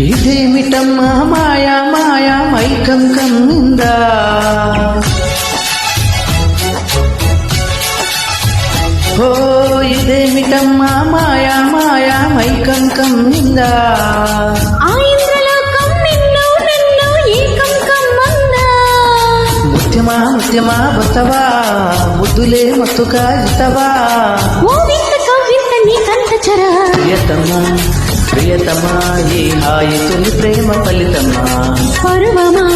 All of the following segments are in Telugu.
ఇదేమిటమ్మా మాయా మాయా మైకం కమ్మిందా ఓ ఇదేమిటమ్మా మాయా మాయా మైకం కమ్మిందా ముత్యమా ముత్యమా బొత్తవా ముద్దులే మత్తుగా ఇతవా ప్రియతమా ప్రియతమా ఈ హాయి తొలి ప్రేమ ఫలితమా పరువమా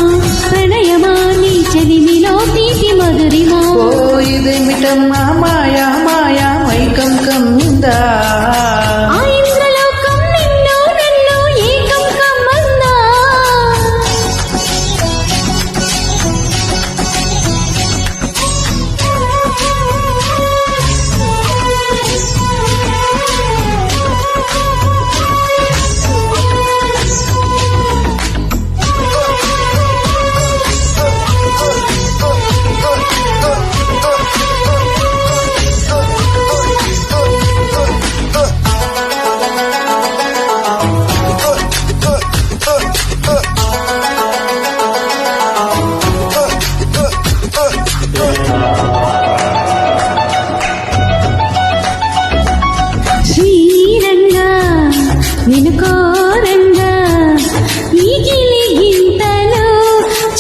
ప్రణయమా నీ చెలిమిలో తీపి మధురిమా ఓ ఇదేమిటమ్మా మాయా మాయా మైకం కమ్మిందా నిన్ను కోరంగా ఈ గిలి గింతలు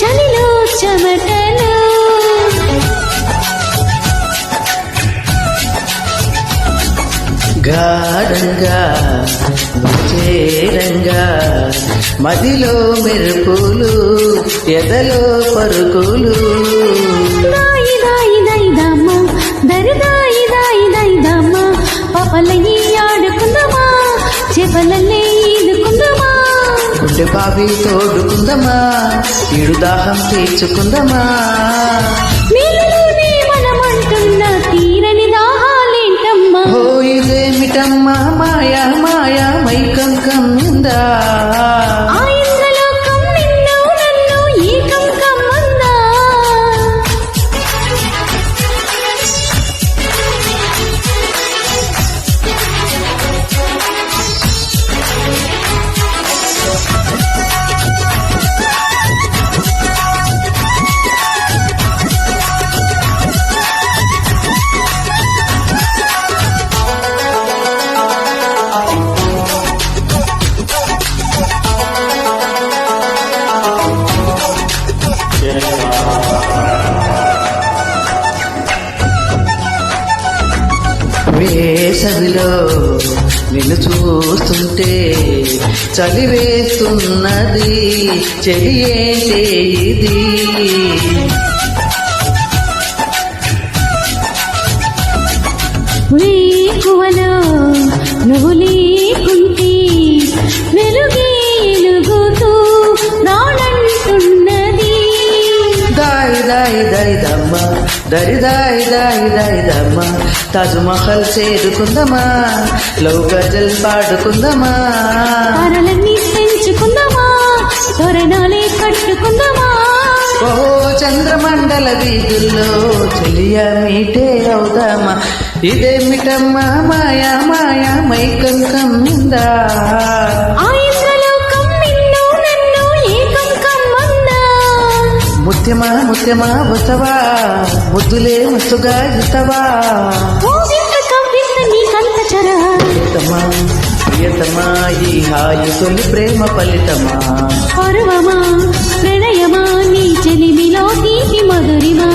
చలిలో చెమటలు గాఢంగా చేరంగా మదిలో మెరుపులు ఎదలో పరుగులు దాయి దాయి దైదమ్మ దరిదాయి దాయి దైదమ్మ పాపలయ్యి ఆడుకుందమా చెపలల్లే ఈదుకుందమా గుండె బావి తోడుకుందమా ఈడు దాహం తీర్చుకుందమా నీలోనే మనమంటున్న తీరని దాహాలేంటమ్మా ఓ ఇదేమిటమ్మా మాయా మాయా మైకం కమ్మిందా వేసవిలో నిన్ను చూస్తుంటే చలి వేస్తున్నది చెలి ఏంటే ఇది వేకువలో నువ్వు లేకుంటే వెలుగే ఎలుగుతూ రానంటున్నది దాయి దాయి దైదమ్మ దరి దాయి దాయి దైదమ్మ తాజ్మహల్ చేరుకుందమా లవ్ గజల్ పాడుకుందమా అరలన్నీ పెంచుకుందమా తోరణాలే కట్టుకుందమా ఓ చంద్రమండల వీధుల్లో చెలియ మీటే అవుదామా ఇదేమిటమ్మా మాయా మాయా మైకం కమ్మిందా ముత్యమా ముత్యమా బొత్తవా ముద్దులే మత్తుగా ఇతవా ప్రియతమా ప్రియతమా ఈ హాయి తొలి ప్రేమ ఫలితమా పరువమా ప్రణయమా నీ చెలిమిలో తీపి మధురిమా